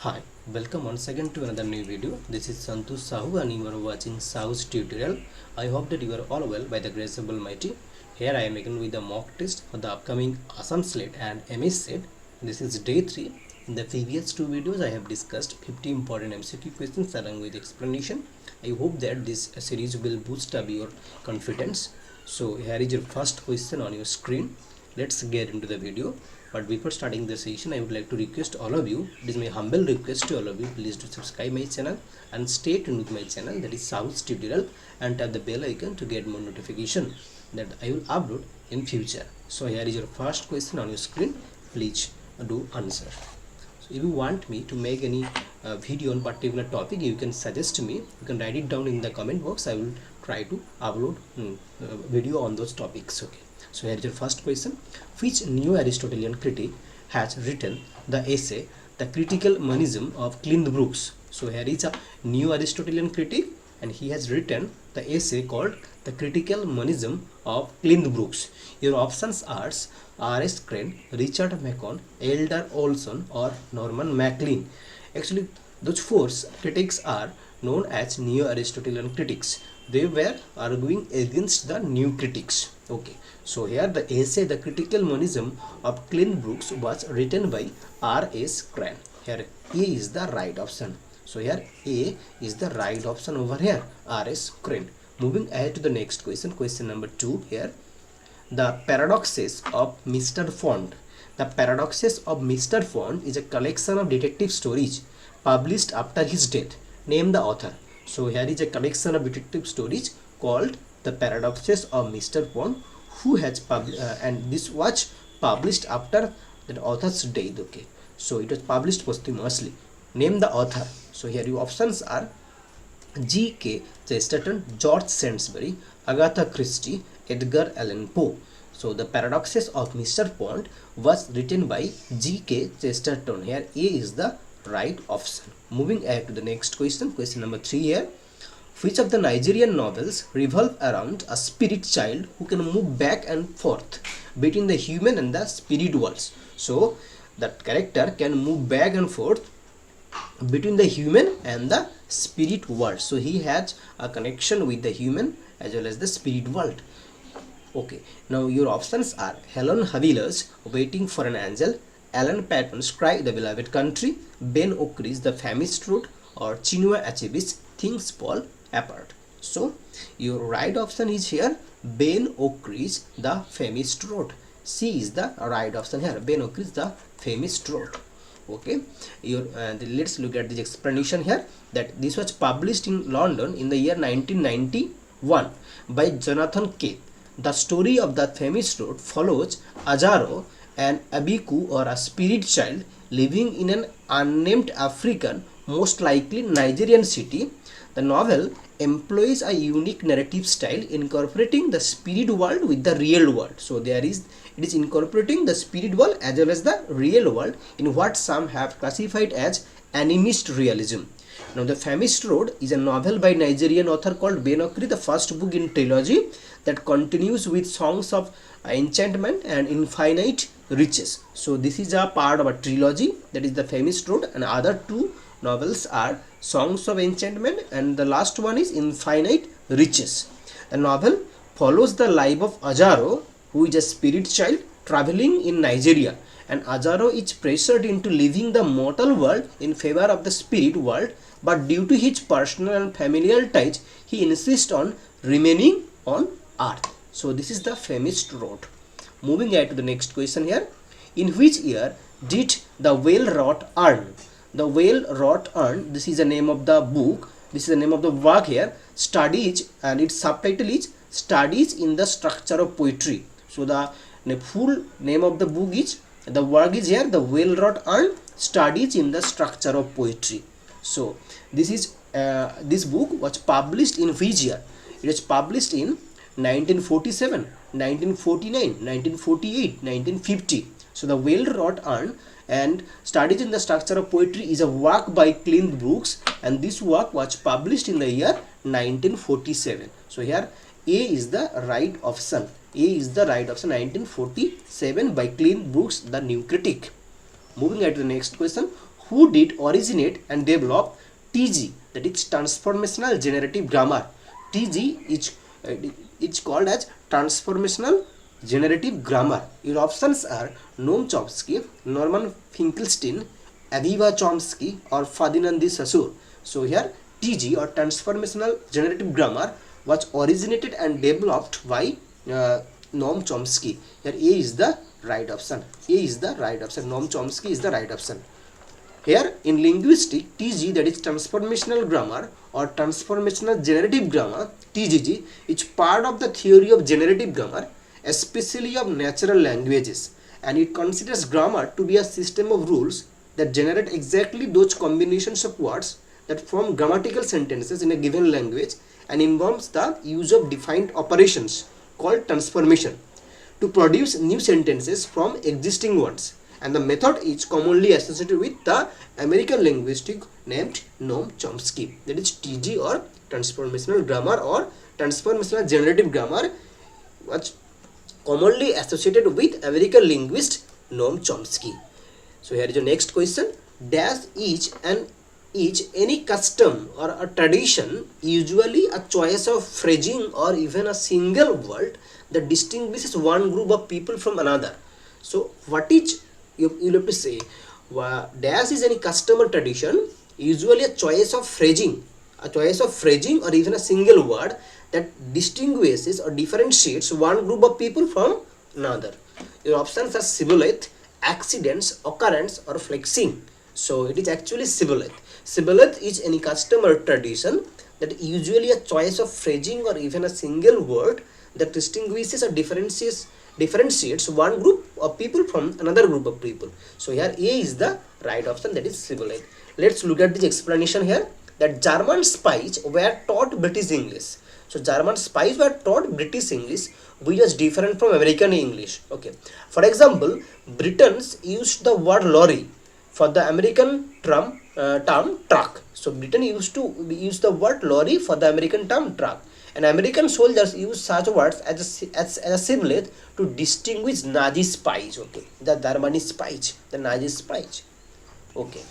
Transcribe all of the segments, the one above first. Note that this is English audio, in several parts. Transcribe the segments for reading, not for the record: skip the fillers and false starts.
Hi, welcome once again to another new video. This is Santosh Sahu and you are watching Sahu's tutorial. I hope that you are all well by the grace of Almighty. Here I am again with the mock test for the upcoming ASSAM Slet and MHSET. This is day 3. In the previous two videos I have discussed 50 important MCQ questions along with explanation. I hope that this series will boost up your confidence. So here is your first question on your screen. Let's get into the video. But before starting the session, I would like to request all of you, it is my humble request to all of you, please do subscribe my channel and stay tuned with my channel, that is Sahu's tutorial, and tap the bell icon to get more notification that I will upload in future. So here is your first question on your screen. Please do answer. So if you want me to make any video on particular topic, you can suggest me. You can write it down in the comment box. I will try to upload video on those topics. Okay. So here is your first question. Which neo-Aristotelian critic has written the essay The Critical Monism of Brooks? So here is a neo-Aristotelian critic and he has written the essay called The Critical Monism of Brooks. Your options are R.S. Crane, Richard Macon, Eldar Olson or Norman MacLean. Actually, those four critics are known as neo-Aristotelian critics. They were arguing against the new critics. Okay, so here the essay The Critical Monism of Brooks was written by R.S. Crane. Here A is the right option. So here A is the right option over here, R.S. Crane. Moving ahead to the next question, question number 2 here. The Paradoxes of Mr. Font. The Paradoxes of Mr. Font is a collection of detective stories published after his death. Name the author. So here is a collection of detective stories called The Paradoxes of Mr. Font, who has published, and this was published after the author's death. Okay, so it was published posthumously. Name the author. So here your options are G.K. Chesterton, George Sainsbury, Agatha Christie, Edgar Allan Poe. So the Paradoxes of Mr. Font was written by G.K. Chesterton. Here A is the right option. Moving ahead to the next question, question number 3 here. Which of the Nigerian novels revolve around a spirit child who can move back and forth between the human and the spirit worlds? So that character can move back and forth between the human and the spirit world. So he has a connection with the human as well as the spirit world. Okay, now your options are Helen Haviler's Waiting for an Angel, Alan Paton's Cry the Beloved Country, Ben Okri's The Famished Road, or Chinua Achebe's Things Fall Apart. So your right option is here Ben Okri's The Famished Road. C is the right option here, Ben Okri's The Famished Road. Okay, let's look at this explanation here, that this was published in London in the year 1991 by Jonathan Cape. The story of The Famished Road follows Ajaro, an Abiku or a spirit child living in an unnamed African, most likely Nigerian city. The novel employs a unique narrative style incorporating the spirit world with the real world. So it is incorporating the spirit world as well as the real world in what some have classified as animist realism. Now The Famished Road is a novel by Nigerian author called Ben Okri, the first book in trilogy that continues with Songs of Enchantment and Infinite Riches. So this is a part of a trilogy, that is The Famished Road, and other two novels are Songs of Enchantment and the last one is Infinite Riches. The novel follows the life of Ajaro, who is a spirit child traveling in Nigeria, and Ajaro is pressured into leaving the mortal world in favor of the spirit world, but due to his personal and familial ties, he insists on remaining on earth. So this is The Famished Road. Moving ahead to the next question here. In which year did The Well-Wrought Urn? The Well-Wrought Urn, this is the name of the book, this is the name of the work here, studies, and its subtitle is Studies in the Structure of Poetry. So the full name of the book is, the work is here, The Well-Wrought Urn, Studies in the Structure of Poetry. So this is this book was published in which year? It was published in 1947, 1949, 1948, 1950. So The Well-Wrought Urn and Studies in the Structure of Poetry is a work by Brooks, and this work was published in the year 1947. So here A is the right option. A is the right option, 1947 by Brooks, the new critic. Moving on to the next question. who did originate and develop TG, that is transformational generative grammar. TG is called as transformational generative grammar. Your options are Noam Chomsky, Norman Finkelstein, Aviva Chomsky, or Ferdinand de Saussure. So here TG or transformational generative grammar was originated and developed by Noam Chomsky. Here A is the right option. A is the right option. Noam Chomsky is the right option. Here in linguistics, TG, that is transformational grammar or transformational generative grammar, TGG, is part of the theory of generative grammar, especially of natural languages, and it considers grammar to be a system of rules that generate exactly those combinations of words that form grammatical sentences in a given language and involves the use of defined operations called transformation to produce new sentences from existing ones. And the method is commonly associated with the American linguistic named Noam Chomsky, that is TG or transformational grammar or transformational generative grammar was commonly associated with American linguist Noam Chomsky. So here is your next question. Dash is any custom or a tradition, usually a choice of phrasing or even a single word that distinguishes one group of people from another. So what is, you have to say, dash is any custom or tradition, usually a choice of phrasing or even a single word that distinguishes or differentiates one group of people from another. Your options are shibboleth, accidents, occurrence, or flexing. So it is actually shibboleth. Shibboleth is any custom or tradition that usually a choice of phrasing or even a single word that distinguishes or differentiates one group of people from another group of people. So here A is the right option, that is shibboleth. Let's look at this explanation here, that German spies were taught British English. So German spies were taught British English, which was different from American English. Okay. For example, Britons used the word lorry for the American term truck. So Britain used to use the word lorry for the American term truck, and American soldiers use such words as a shibboleth to distinguish Nazi spies. Okay, the Germany spies, the Nazi spies. Okay,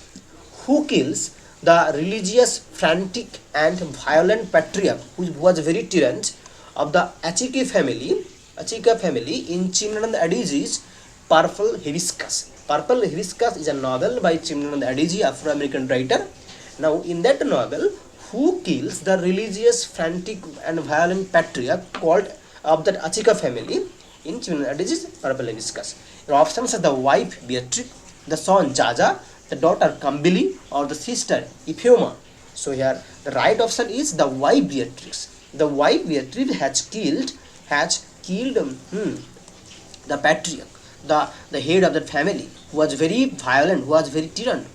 who kills the religious, frantic, and violent patriarch who was very tyrant of the Achike family in Chimnand Adichie's Purple Hibiscus. Purple Hibiscus is a novel by Chimnand Adichie, Afro-American writer. Now, in that novel, who kills the religious, frantic, and violent patriarch called of that Achika family in Chimnand Adichie's Purple Hibiscus? Your options are the wife Beatrix, the son Jaja, the daughter Kambili, or the sister Iiassam. So here the right option is the wife Beatrix. The wife Beatrix has killed the patriarch, the head of that family, who was very violent, who was very tyrant.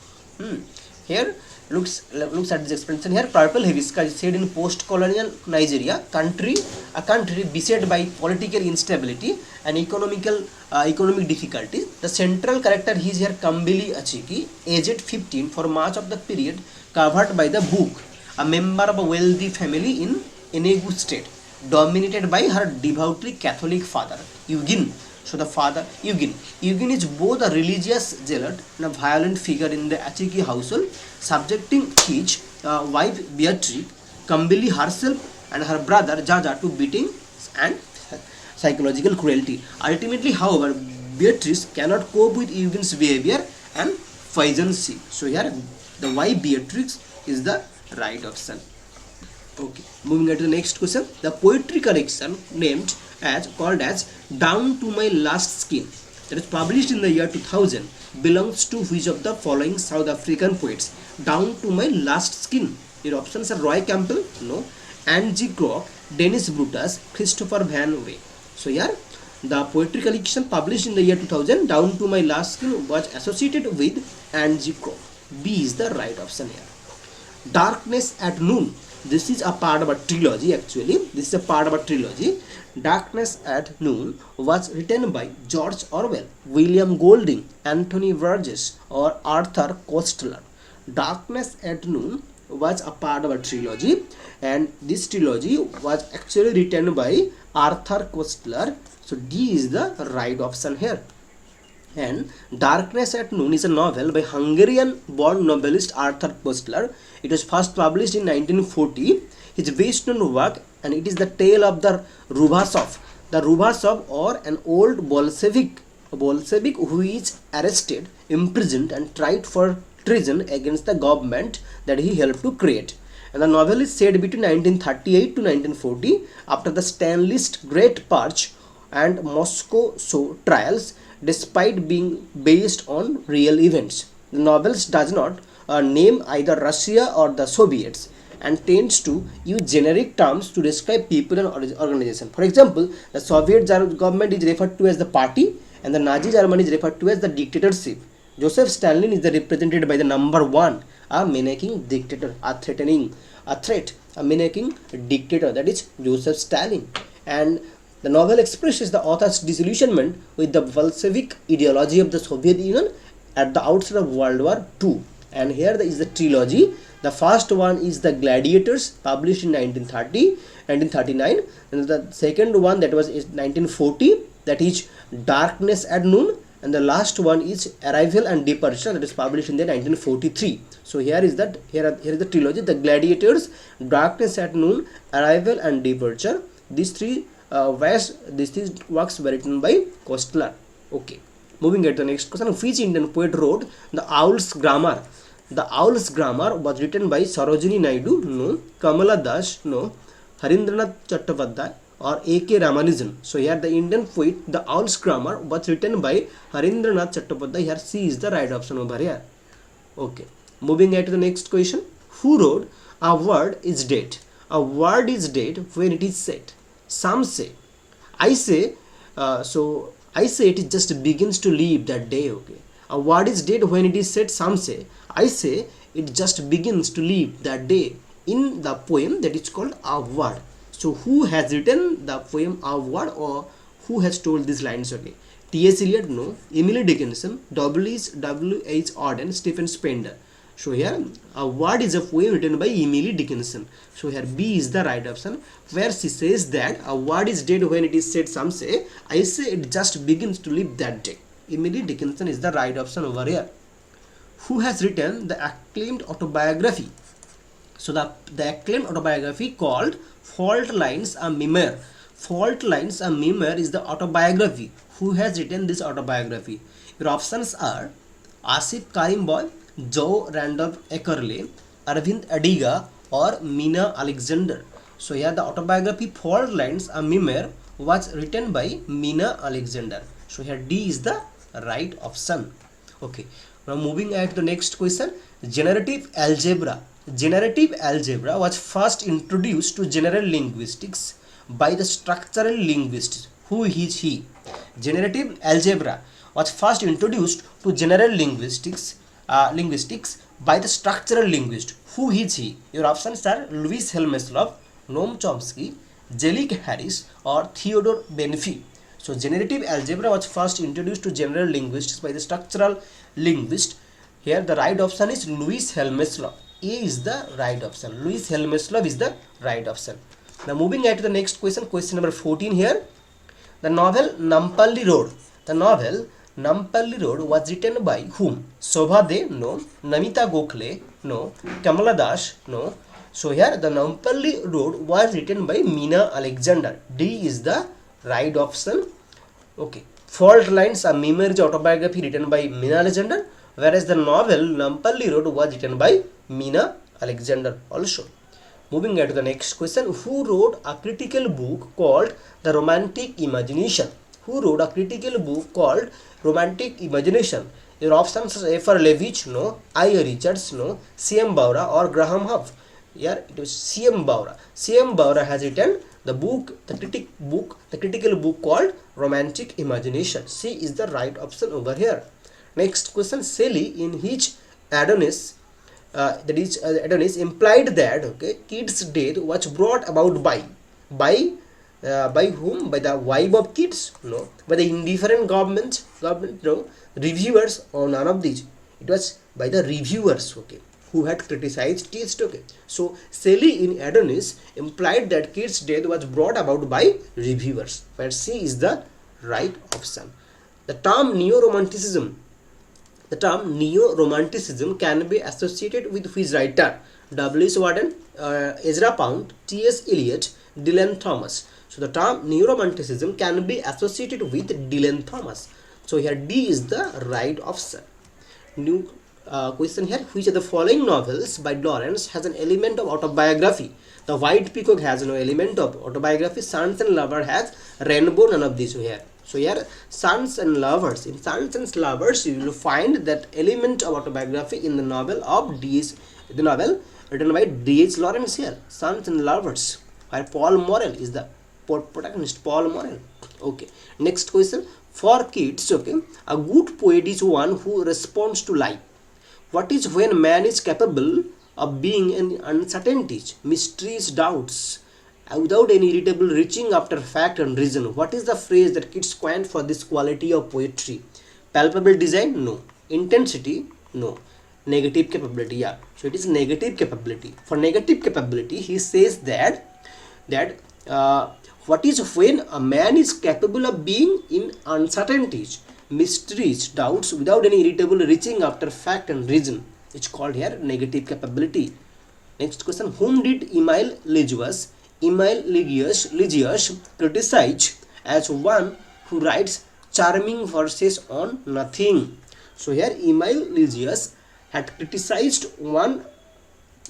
Here looks at this explanation here. Purple Hibiscus is said in post-colonial Nigeria, a country beset by political instability and economic difficulties. The central character is here Kambili Achike, aged 15 for much of the period covered by the book, a member of a wealthy family in Enugu state, dominated by her devoutly Catholic father, Eugene. So the father, Eugene is both a religious zealot and a violent figure in the Achike household, subjecting his wife Beatrix, Kambili herself, and her brother Jaja to beating and psychological cruelty. Ultimately, however, Beatrice cannot cope with Eugene's behavior and poisons him. So here the wife Beatrix is the right option. Okay, moving on to the next question. The poetry collection called as Down to My Last Skin, that is published in the year 2000, belongs to which of the following South African poets? Down to My Last Skin. Your options are Roy Campbell, no, Angie Kroc, Dennis Brutus, Christopher Van Wey. So here the poetry collection published in the year 2000, Down to My Last Skin, was associated with Angie Kroc. B is the right option here. Darkness at Noon. This is a part of a trilogy actually. This is a part of a trilogy. Darkness at Noon was written by George Orwell, William Golding, Anthony Burgess, or Arthur Koestler. Darkness at Noon was a part of a trilogy, and this trilogy was actually written by Arthur Koestler. So D is the right option here. And Darkness at Noon is a novel by Hungarian-born novelist Arthur Koestler. It was first published in 1940. His best known work, and it is the tale of the Rubasov. The Rubasov, or an old Bolshevik who is arrested, imprisoned, and tried for treason against the government that he helped to create. And the novel is set between 1938 to 1940 after the Stalinist Great Purge and Moscow trials, despite being based on real events. The novel does not name either Russia or the Soviets and tends to use generic terms to describe people and organizations. For example, the Soviet government is referred to as the party and the Nazi Germany is referred to as the dictatorship. Joseph Stalin is represented by the number 1, a menacing dictator, a threat, a menacing dictator, that is Joseph Stalin. And the novel expresses the author's disillusionment with the Bolshevik ideology of the Soviet Union at the outset of World War II. And here is the trilogy. The first one is The Gladiators, published in 1939, and the second one, that was 1940, that is Darkness at Noon, and the last one is Arrival and Departure, that is published in the 1943. So here is the trilogy: The Gladiators, Darkness at Noon, Arrival and Departure. These three works were written by Koestler. Okay, moving at the next question. Which Indian poet wrote The Owl's Grammar? The Owl's Grammar was written by Sarojini Naidu, no. Kamala Das, no. Harindranath Chattopadhyay, or A.K. Ramanujan. So here the Indian poet The Owl's Grammar was written by Harindranath Chattopadhyay. Here C is the right option over here. Okay, moving at the next question. Who wrote A Word is Dead? A word is dead when it is said. Some say. I say it just begins to live that day. Okay, a word is dead when it is said. Some say. I say it just begins to live that day. In the poem that is called A Word. So who has written the poem A Word, or who has told these lines? Okay, T.S. Eliot, no. Emily Dickinson, W.H. Auden, Stephen Spender. So here A Word is a poem written by Emily Dickinson. So here B is the right option, where she says that a word is dead when it is said. Some say. I say it just begins to live that day. Emily Dickinson is the right option over here. Who has written the acclaimed autobiography? So the acclaimed autobiography called Fault Lines, a Memoir. Fault Lines, a Memoir is the autobiography. Who has written this autobiography? Your options are Asif Karim Boy, Joe Randolph Eckerle, Arvind Adiga, or Mina Alexander. So here the autobiography Fault Lines, a Memoir was written by Mina Alexander. So here D is the right option. Okay, now moving ahead to the next question. Generative algebra. Generative algebra was first introduced to general linguistics by the structural linguist. Who is he? Generative algebra was first introduced to general linguistics by the structural linguist. Who is he? Your options are Louis Helmslov, Noam Chomsky, Jellic Harris, or Theodore Benfi. So generative algebra was first introduced to general linguistics by the structural linguist. Here the right option is Louis Helmslov. A is the right option. Louis Helmslov is the right option. Now moving ahead to the next question, question number 14 here. The novel Nampalli Road. The novel Nampalli Road was written by whom? Shobha De, no. Namita Gokhale, no. Kamala Das, no. So here the Nampalli Road was written by Mina Alexander. D is the right option. Okay. Fault Lines, a memoir autobiography written by Mina Alexander, whereas the novel Nampalli Road was written by Mina Alexander also. Moving on to the next question. Who wrote a critical book called The Romantic Imagination? Who wrote a critical book called Romantic Imagination? Your options are F.R. Levitch, no. I. Richards, no. C.M. Baura, or Graham Huff. Here it was C.M. Baura. C.M. Baura has written the critical book called Romantic Imagination. C is the right option over here. Next question. Shelley in his Adonis, Adonis implied that Keats' death was brought about by whom? By the wife of Keats? No. By the indifferent government? No. Reviewers? Or none of these. It was by the reviewers. Who had criticized Keats. So Shelley in Adonis implied that Keats' death was brought about by reviewers, where C is the right option. The term neo-romanticism can be associated with which writer? W.S. Warden, Ezra Pound, T.S. Eliot, Dylan Thomas. So the term neo-romanticism can be associated with Dylan Thomas. So here D is the right option. New question here: which of the following novels by Lawrence has an element of autobiography? The White Peacock has no element of autobiography. Sons and Lover has rainbow, none of these here. So here Sons and Lovers, in Sons and Lovers you will find that element of autobiography in the novel of the novel written by D.H. Lawrence here, Sons and Lovers, where Paul Morrell is the protagonist, Paul Morrell. Okay, next question. For kids, okay, a good poet is one who responds to life. What is when man is capable of being in uncertainties, mysteries, doubts, without any irritable reaching after fact and reason? What is the phrase that kids coined for this quality of poetry? Palpable design? No. Intensity? No. Negative capability? Yeah. So it is negative capability. For negative capability, he says that what is when a man is capable of being in uncertainties, mysteries, doubts, without any irritable reaching after fact and reason. It's called here negative capability. Next question. Whom did Emile Ligius criticize as one who writes charming verses on nothing? So here Emile Ligius had criticized one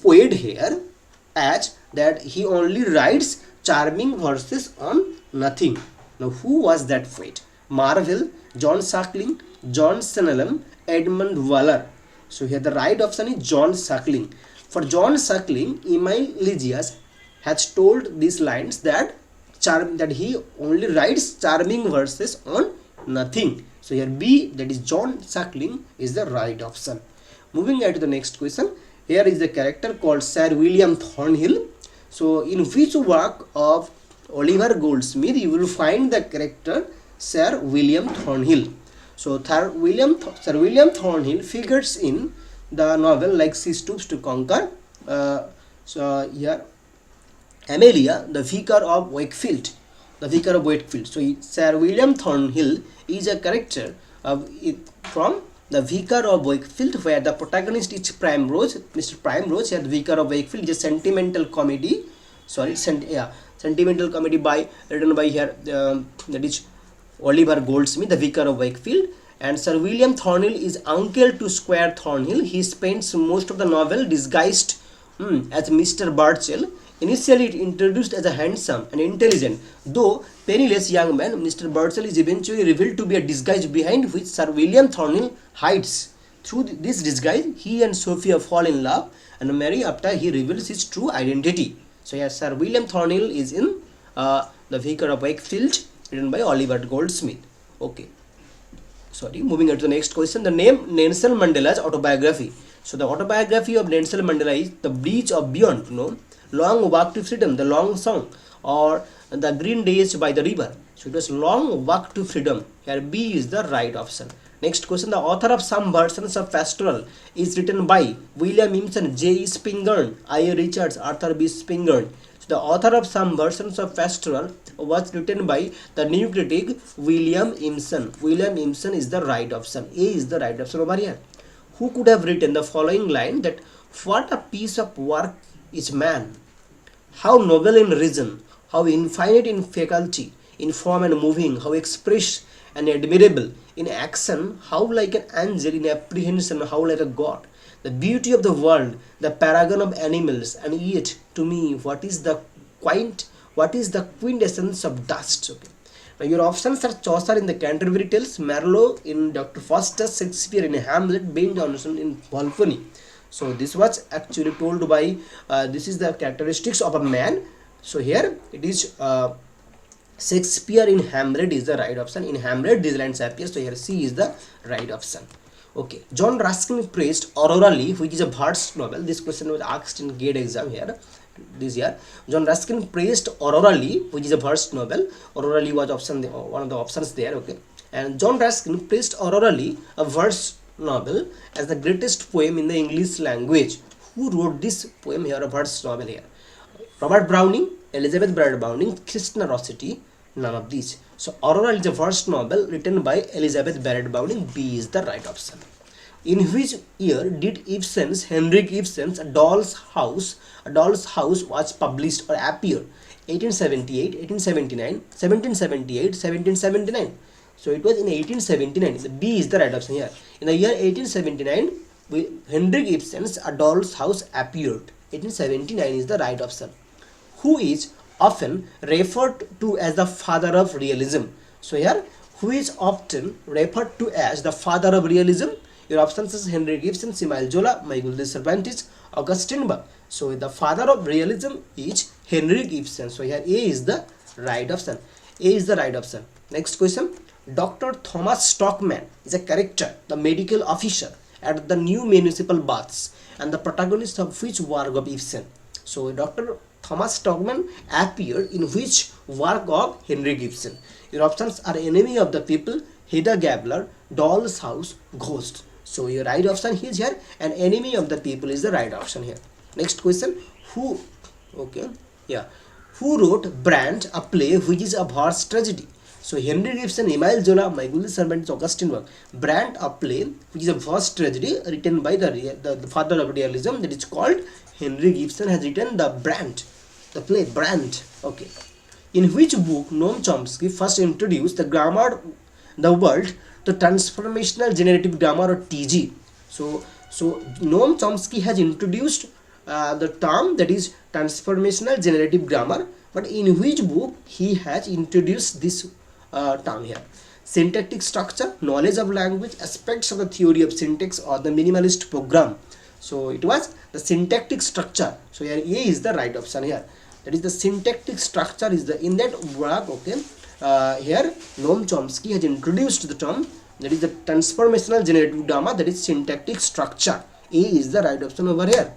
poet here as that he only writes charming verses on nothing. Now who was that poet? Marvell, John Suckling, John Snellem, Edmund Waller. So here the right option is John Suckling. For John Suckling, Emile Ligius has told these lines that he only writes charming verses on nothing. So here B, that is John Suckling, is the right option. Moving on to the next question. Here is the character called Sir William Thornhill. So in which work of Oliver Goldsmith you will find the character Sir William Thornhill? So Sir William Thornhill figures in the novel Like She Stoops to Conquer. So here Amelia, the Vicar of Wakefield. So Sir William Thornhill is a character from the Vicar of Wakefield, where the protagonist is Primrose, Mr. Primrose. Here the Vicar of Wakefield is a sentimental comedy. Sentimental comedy written by here that is Oliver Goldsmith, the Vicar of Wakefield. And Sir William Thornhill is uncle to Squire Thornhill. He spends most of the novel disguised as Mr. Burchell. Initially introduced as a handsome and intelligent, though penniless young man, Mr. Burchell is eventually revealed to be a disguise behind which Sir William Thornhill hides. Through this disguise, he and Sophia fall in love and marry after he reveals his true identity. So yes, Sir William Thornhill is in the Vicar of Wakefield, written by Oliver Goldsmith. Okay. Moving on to the next question. The name Nelson Mandela's autobiography. So the autobiography of Nelson Mandela is The Bridge of Beyond, Long Walk to Freedom, The Long Song, or The Green Days by the River. So it was Long Walk to Freedom. Here B is the right option. Next question. The author of some versions of Pastoral is written by William Empson, J. E. Spingarn, I. A. Richards, Arthur B. Spingarn. So the author of some versions of Pastoral was written by the new critic William Empson. William Empson is the right option. A is the right option over here. Who could have written the following line that what a piece of work is man, how noble in reason, how infinite in faculty, in form and moving, how express and admirable in action, how like an angel in apprehension, how like a god, the beauty of the world, the paragon of animals, and yet to me what is the quintessence of dust. Okay. Now your options are Chaucer in the Canterbury Tales, Marlowe in Dr. Faustus, Shakespeare in Hamlet, Ben Jonson in Volpone. So this was actually told by this is the characteristics of a man. So here it is Shakespeare in Hamlet is the right option. In Hamlet these lines appear. So here C is the right option. Okay. John Ruskin praised Aurora Leigh, which is a verse novel. This question was asked in GATE exam here. This year, John Ruskin praised Aurora Leigh, which is a verse novel. Aurora Leigh was one of the options there. Okay, and John Ruskin praised Aurora Leigh, a verse novel, as the greatest poem in the English language. Who wrote this poem here, a verse novel here? Robert Browning, Elizabeth Barrett Browning, Christina Rossetti, None of these. So Aurora is the first novel written by Elizabeth Barrett Browning. B is the right option. In which year did Ibsen's Henrik Ibsen's A Doll's House was published or appeared? 1878, 1879, 1778, 1779. So it was in 1879. The B is the right option here. In the year 1879, Henrik Ibsen's A Doll's House appeared. 1879 is the right option. Who is often referred to as the father of realism? So here, who is often referred to as the father of realism? Your options is Henrik Ibsen, Emile Zola, Miguel de Cervantes, Augustin Berg. So the father of realism is Henrik Ibsen. So here A is the right option. A is the right option. Next question. Dr. Thomas Stockman is a character, the medical officer at the new municipal baths, and the protagonist of which work of Ibsen? So Dr. Thomas Stockman appeared in which work of Henrik Ibsen? Your options are Enemy of the People, Hedda Gabler, Doll's House, Ghost. So your right option is here, and Enemy of the People is the right option here. Next question. Who wrote Brand, a play which is a horse tragedy? So Henrik Ibsen, Emile Zola, Miguel de Cervantes, Augustin Berg. Brand, a play which is a horse tragedy written by the father of realism, that is called Henrik Ibsen, has written the Brand, the play Brand. Okay. In which book Noam Chomsky first introduced the world to transformational generative grammar, or TG? So Noam Chomsky has introduced the term, that is transformational generative grammar, but in which book he has introduced this term here? Syntactic structure, knowledge of language, aspects of the theory of syntax, or the minimalist program? So it was the syntactic structure. So here A is the right option here. That is the syntactic structure is the in that work. Okay, here Noam Chomsky has introduced the term, that is the transformational generative grammar, that is syntactic structure. A is the right option over here.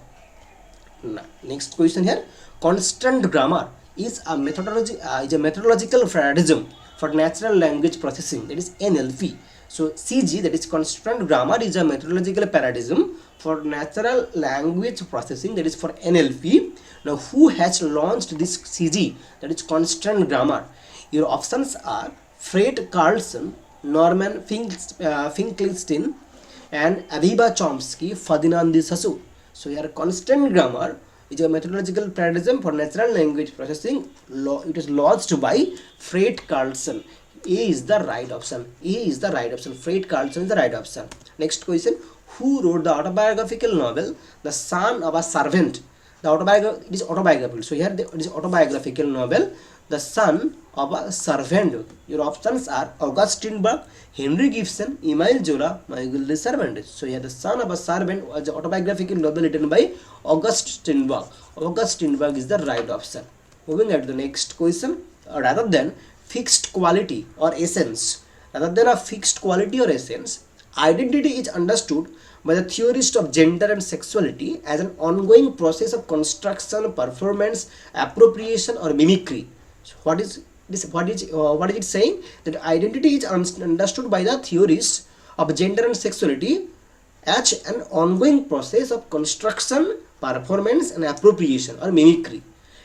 Next question here. Constant grammar is a methodological paradigm for natural language processing, that is NLP. So CG, that is constant grammar, is a methodological paradigm for natural language processing, that is for NLP. Now who has launched this CG, that is constant grammar? Your options are Fred Carlson, Norman Finkelstein, and Aviva Chomsky, Ferdinand de Saussure. So here constant grammar is a methodological paradigm for natural language processing. It is launched by Fred Carlson. A is the right option. A is the right option. Fred Carlson is the right option. Next question. Who wrote the autobiographical novel The Son of a Servant? It is autobiographical. So here it is autobiographical novel, The Son of a Servant. Your options are Augustin Berg, Henrik Ibsen, Emile Zola, Miguel de Cervantes. So here The Son of a Servant was an autobiographical novel written by Augustin Berg. Augustin Berg is the right option. Moving on to the next question. Rather than fixed quality or essence, identity is understood by the theorist of gender and sexuality as an ongoing process of construction, performance, appropriation, or mimicry. So what is it saying? That identity is understood by the theorists of gender and sexuality as an ongoing process of construction, performance, and appropriation, or mimicry.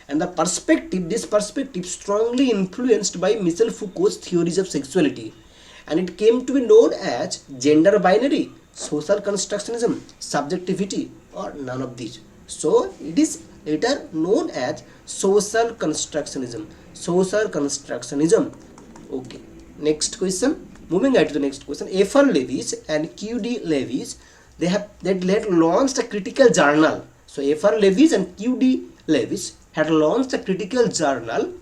And this perspective strongly influenced by Michel Foucault's theories of sexuality, and it came to be known as gender binary, social constructionism, subjectivity, or none of these. So it is later known as social constructionism. Social constructionism. Okay. Next question. Moving on to the next question. F.R. Leavis and Q.D. Leavis, they launched a critical journal. So F.R. Leavis and Q.D. Leavis had launched a critical journal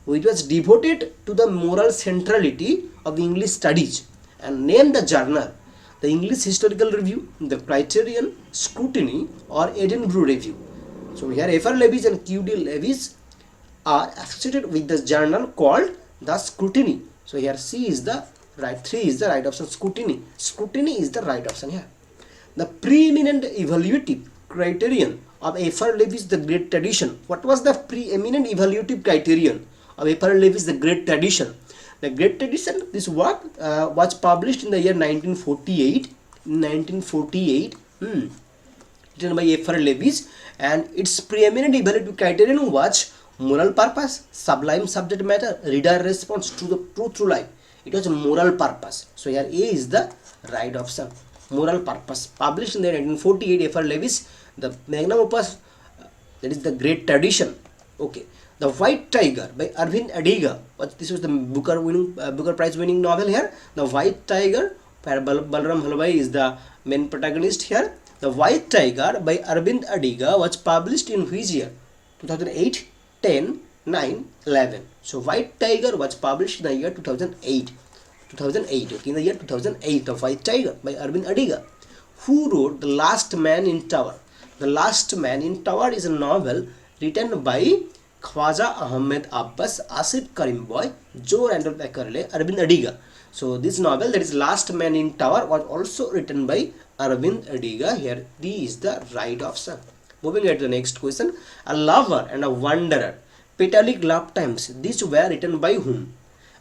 which was devoted to the moral centrality of the English studies, and named the journal the English Historical Review, the Criterion, Scrutiny, or Edinburgh Review. So here F.R. Leavis and Q.D. Leavis are associated with the journal called the Scrutiny. So here C is the right, 3 is the right option. Scrutiny is the right option here. The preeminent evaluative criterion of F.R. Leavis, the Great Tradition. What was the preeminent evaluative criterion of F.R. Leavis, the Great Tradition? The Great Tradition, this work was published in the year 1948. Written by F.R. Leavis, and its preeminent evaluative criterion was Moral purpose, sublime subject matter, reader response to the truth through life. It was a moral purpose. So here A is the right option. Moral purpose. Published in the 1948, F.R. Lewis, the magnum opus, that is the Great Tradition. Okay. The White Tiger by Arvind Adiga. This was the Booker Prize winning novel here. The White Tiger, Balaram Halwai is the main protagonist here. The White Tiger by Arvind Adiga was published in which year? 2008, 10, 9, 11. So White Tiger was published in the year 2008. 2008, okay, in the year 2008, The White Tiger by Arvind Adiga. Who wrote The Last Man in Tower? The Last Man in Tower is a novel written by Khwaja Ahmed Abbas, Asif Karim Boy, Joe Randolph Eckerle, Arvind Adiga. So this novel, that is Last Man in Tower, was also written by Arvind Adiga. Here D is the right option. Moving on to the next question. A Lover and a Wanderer, Petalic Love Times. These were written by whom?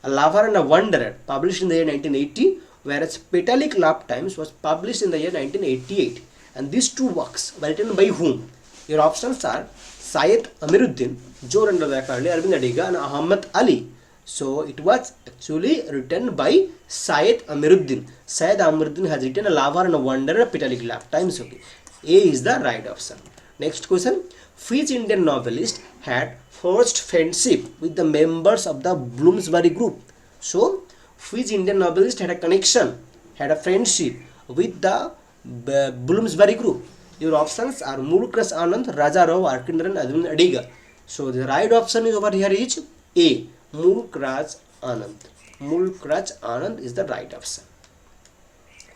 A Lover and a Wanderer, published in the year 1980, whereas Petalic Love Times was published in the year 1988. And these two works were written by whom? Your options are Syed Amiruddin, Joe Randolph Eckerle, Arvind Adiga, and Ahmad Ali. So it was actually written by Syed Amiruddin. Syed Amiruddin has written A Lover and a Wanderer, Petalic Love Times. Okay. A is the right option. Next question. Which Indian novelist had forged friendship with the members of the Bloomsbury group? So, which Indian novelist had a connection, had a friendship with the Bloomsbury group? Your options are Mulkraj Anand, Raja Rao, Arkindran, Arvind Adiga. So, the right option is over here is A. Mulkraj Anand. Mulkraj Anand is the right option.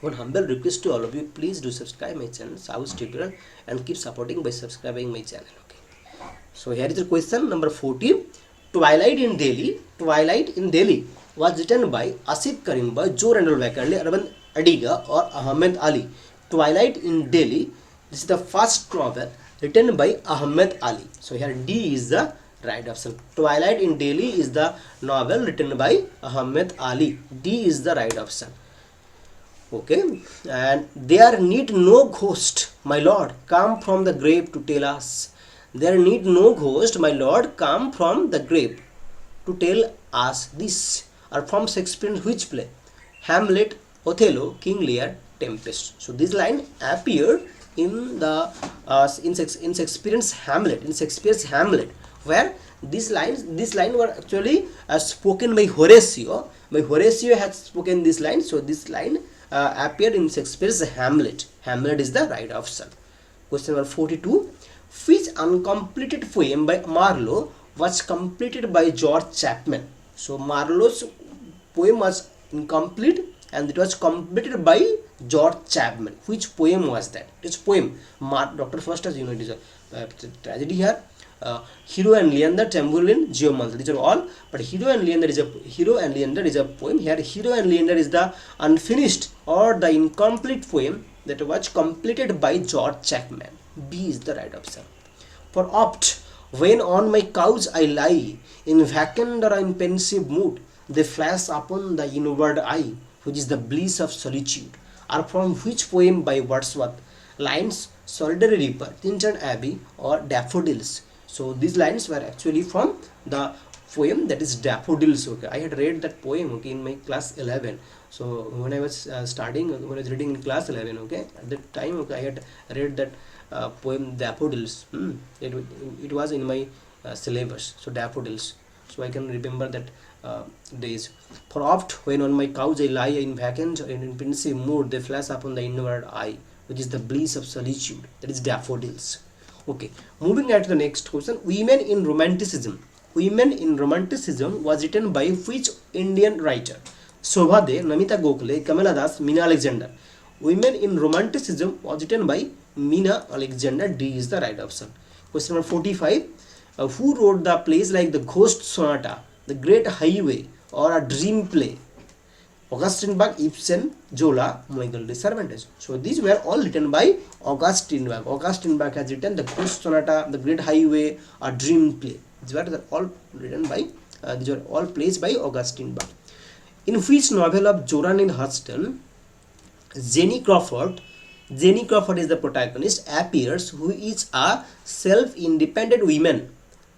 One humble request to all of you, please do subscribe my channel, South Tutorial, and keep supporting by subscribing my channel. Okay. So here is the question number 14. Twilight in Delhi. Twilight in Delhi was written by Asif Karim Boy, Joe Randolph Eckerle, Arvind Adiga, or Ahmed Ali. Twilight in Delhi. This is the first novel written by Ahmed Ali. So here D is the right option. Twilight in Delhi is the novel written by Ahmed Ali. D is the right option. Okay, and there need no ghost, my lord, come from the grave to tell us. There need no ghost, my lord, come from the grave to tell us this. Are from Shakespeare's which play? Hamlet, Othello, King Lear, Tempest. So this line appeared in the in Shakespeare's Hamlet. In Shakespeare's Hamlet, where these line were actually spoken by Horatio. Horatio had spoken this line. So this line appeared in Shakespeare's Hamlet. Hamlet is the right option. Question number 42. Which uncompleted poem by Marlowe was completed by George Chapman? So Marlowe's poem was incomplete and it was completed by George Chapman. Which poem was that? It's poem. Dr. Foster's, it is a tragedy here. Hero and Leander, Tamburlaine, Geomancy. These are all, but Hero and Leander is a poem. Here, Hero and Leander is the unfinished or the incomplete poem that was completed by George Chapman. B is the right option. For oft, when on my couch I lie, in vacant or in pensive mood, they flash upon the inward eye, which is the bliss of solitude. Are from which poem by Wordsworth? Lines, Solitary Reaper, Tintern Abbey, or Daffodils. So these lines were actually from the poem that is Daffodils. Okay, I had read that poem, okay, in my class 11. So when I was when I was reading in class 11, okay, at that time, okay, I had read that poem Daffodils. It was in my syllabus. So Daffodils. So I can remember that days. For oft, when on my couch I lie in vacant or in pensive mood, they flash upon the inward eye, which is the bliss of solitude. That is Daffodils. Okay, moving on to the next question. Women in Romanticism. Women in Romanticism was written by which Indian writer? Shobha De, Namita Gokhale, Kamala Das, Meena Alexander. Women in Romanticism was written by Meena Alexander. D is the right option. Question number 45. Who wrote the plays like The Ghost Sonata, The Great Highway, or A Dream Play? Augustine Berg, Ibsen, Zola, Miguel de Cervantes. So these were all written by Augustine Berg. Augustine Berg has written The Ghost Sonata, The Great Highway, A Dream Play. These were all written by, these were all plays by Augustine Berg. In which novel of Joran and Hurston, Jenny Crawford is the protagonist, appears, who is a self-independent woman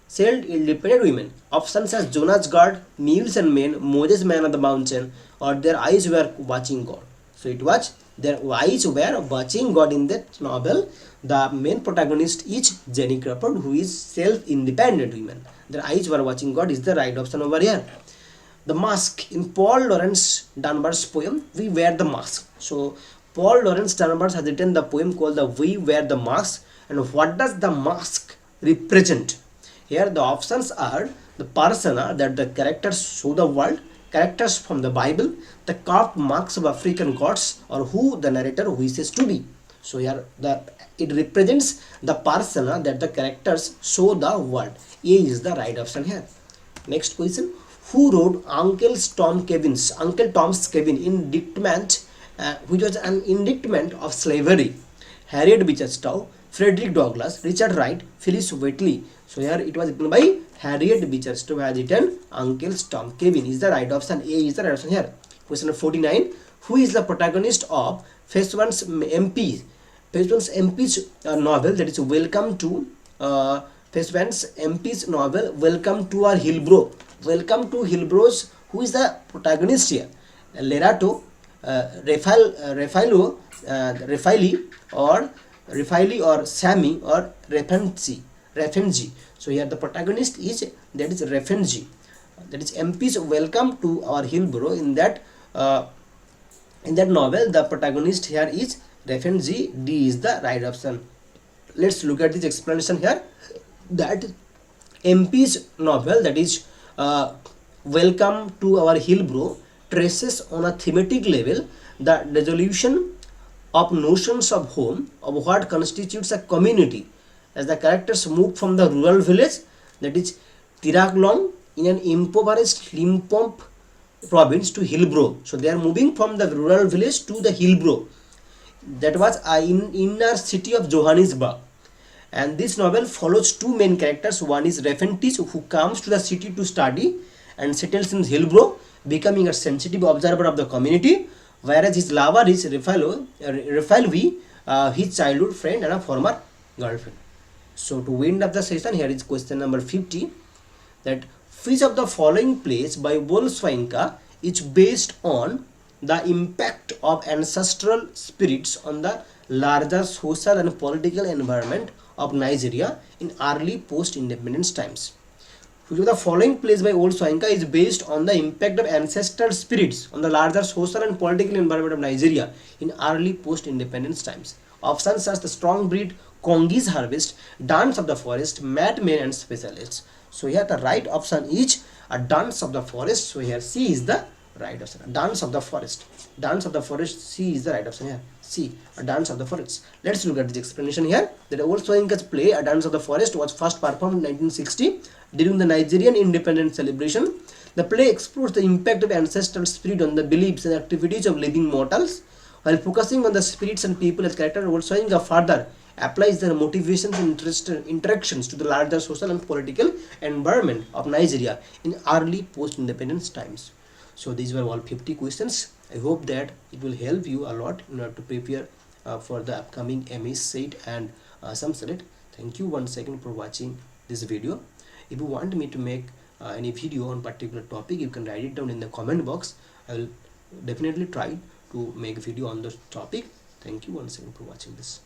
self-independent women. Options as Jonas God, mules and men, Moses man on the mountain, or their eyes were watching God. So it was their eyes were watching God in that novel. The main protagonist is Jenny Crawford, who is self-independent woman. Their eyes were watching God is the right option over here. The mask in Paul Laurence Dunbar's poem We Wear the Mask. So Paul Laurence Dunbar has written the poem called the We Wear the Mask. And what does the mask represent? Here the options are the persona that the characters show the world, characters from the Bible, the carved marks of African gods, or who the narrator wishes to be. So here it represents the persona that the characters show the world. A is the right option here. Next question. Who wrote Uncle Tom's Cabin indictment, which was an indictment of slavery? Harriet Beecher Stowe, Frederick Douglass, Richard Wright, Phyllis Wheatley. So here it was written by Harriet Beecher Stowe has written Uncle Tom's Cabin is the right option. A is the right option here. Question number 49. Who is the protagonist of Faiswan's MP's novel, that is Welcome to Faiswan's MP's novel Welcome to Our Hillbrow? Welcome to Hillbrow's, who is the protagonist here? Lerato, Refaili or Sammy or Refenji. So here the protagonist is Refenji. That is MP's Welcome to Our Hillbrow. In that novel, the protagonist here is Refenji. D is the right option. Let's look at this explanation here. That MP's novel, that is Welcome to Our Hillbrow, traces on a thematic level the resolution of notions of home, of what constitutes a community, as the characters move from the rural village, that is Tiraklong, in an impoverished Limpopo province, to Hillbrow. So they are moving from the rural village to the Hillbrow, that was in inner city of Johannesburg. And this novel follows two main characters. One is Refentis, who comes to the city to study and settles in Hillbrow, becoming a sensitive observer of the community, whereas his lover is Refalvi, his childhood friend and a former girlfriend. So to wind up the session, here is question number 50, that which of the following plays by Bolswainka is based on the impact of ancestral spirits on the larger social and political environment of Nigeria in early post-independence times? Which of the following plays by Bolswainka is based on the impact of ancestral spirits on the larger social and political environment of Nigeria in early post-independence times? Options are the strong breed, Congi's harvest, dance of the forest, madmen and specialists. So here the right option is a dance of the forest. So here C is the right option. Dance of the forest. Dance of the forest. C is the right option here. C. A Dance of the Forest. Let's look at this explanation here. That Bolswainka's play A Dance of the Forest was first performed in 1960 during the Nigerian independence celebration. The play explores the impact of ancestral spirit on the beliefs and activities of living mortals. While focusing on the spirits and people as character, Bolswainka further applies their motivations and interactions to the larger social and political environment of Nigeria in early post-independence times. So these were all 50 questions. I hope that it will help you a lot in order to prepare for the upcoming MHSET and ASSAM Slet. Thank you once again for watching this video. If you want me to make any video on particular topic, you can write it down in the comment box. I will definitely try to make a video on the topic. Thank you once again for watching this.